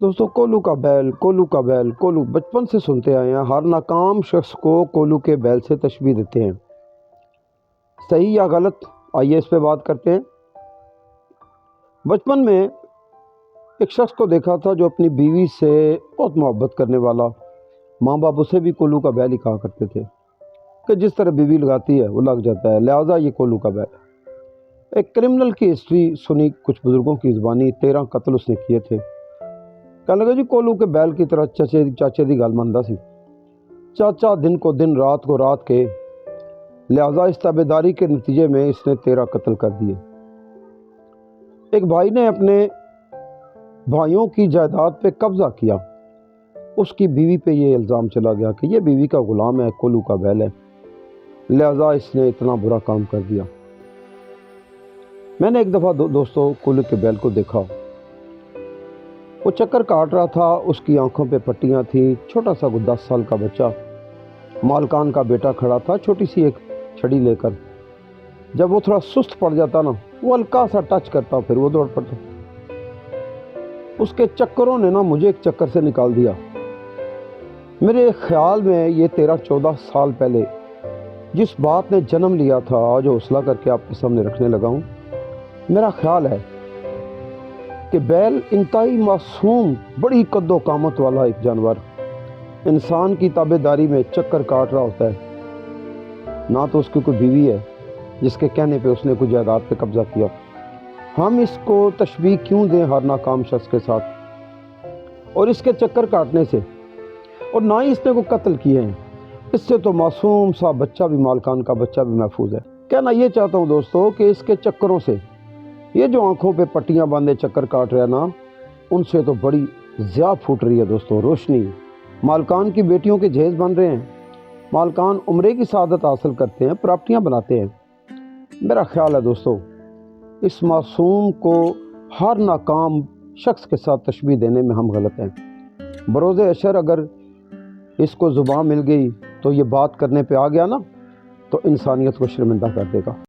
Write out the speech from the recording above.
دوستوں کولو کا بیل کولو کا بیل کولو بچپن سے سنتے آئے ہیں۔ ہر ناکام شخص کو کولو کے بیل سے تشبیہ دیتے ہیں۔ صحیح یا غلط؟ آئیے اس پہ بات کرتے ہیں۔ بچپن میں ایک شخص کو دیکھا تھا جو اپنی بیوی سے بہت محبت کرنے والا۔ ماں باپ اسے بھی کولو کا بیل ہی کہا کرتے تھے کہ جس طرح بیوی لگاتی ہے وہ لگ جاتا ہے، لہٰذا یہ کولو کا بیل ہے۔ ایک کرمنل کی ہسٹری سنی کچھ بزرگوں کی زبانی، 13 قتل اس نے کیے تھے۔ کہنے لگا جی کولو کے بیل کی طرح چاچے دی گل مندا سی، چاچا دن کو دن رات کو رات کے، لہٰذا اس تابع داری کے نتیجے میں اس نے 13 قتل کر دیے۔ ایک بھائی نے اپنے بھائیوں کی جائیداد پہ قبضہ کیا، اس کی بیوی پہ یہ الزام چلا گیا کہ یہ بیوی کا غلام ہے، کولو کا بیل ہے، لہٰذا اس نے اتنا برا کام کر دیا۔ میں نے ایک دفعہ دوستوں کولو کے بیل کو دیکھا، وہ چکر کاٹ رہا تھا، اس کی آنکھوں پہ پٹیاں تھیں، چھوٹا سا 10 سال کا بچہ، مالکان کا بیٹا کھڑا تھا چھوٹی سی ایک چھڑی لے کر۔ جب وہ تھوڑا سست پڑ جاتا نا، وہ ہلکا سا ٹچ کرتا، پھر وہ دوڑ پڑتا۔ اس کے چکروں نے نا مجھے ایک چکر سے نکال دیا۔ میرے خیال میں یہ 13-14 سال پہلے جس بات نے جنم لیا تھا، آج حوصلہ کر کے آپ کے سامنے رکھنے لگا ہوں۔ میرا خیال ہے کہ بیل انتہائی معصوم، بڑی قد و قامت والا ایک جانور انسان کی تابع داری میں چکر کاٹ رہا ہوتا ہے۔ نہ تو اس کی کوئی بیوی ہے جس کے کہنے پہ اس نے کوئی جائیداد پہ قبضہ کیا۔ ہم اس کو تشبیہ کیوں دیں ہر ناکام شخص کے ساتھ اور اس کے چکر کاٹنے سے؟ اور نہ ہی اس نے کوئی قتل کیے ہیں، اس سے تو معصوم سا بچہ بھی، مالکان کا بچہ بھی محفوظ ہے۔ کہنا یہ چاہتا ہوں دوستوں کہ اس کے چکروں سے، یہ جو آنکھوں پہ پٹیاں باندھے چکر کاٹ رہے نا، ان سے تو بڑی ضیاء پھوٹ رہی ہے دوستوں، روشنی۔ مالکان کی بیٹیوں کے جہیز بن رہے ہیں، مالکان عمرے کی سعادت حاصل کرتے ہیں، پراپرٹیاں بناتے ہیں۔ میرا خیال ہے دوستوں اس معصوم کو ہر ناکام شخص کے ساتھ تشبیہ دینے میں ہم غلط ہیں۔ بروز حشر اگر اس کو زبان مل گئی تو یہ بات کرنے پہ آ گیا نا، تو انسانیت کو شرمندہ کر دے گا۔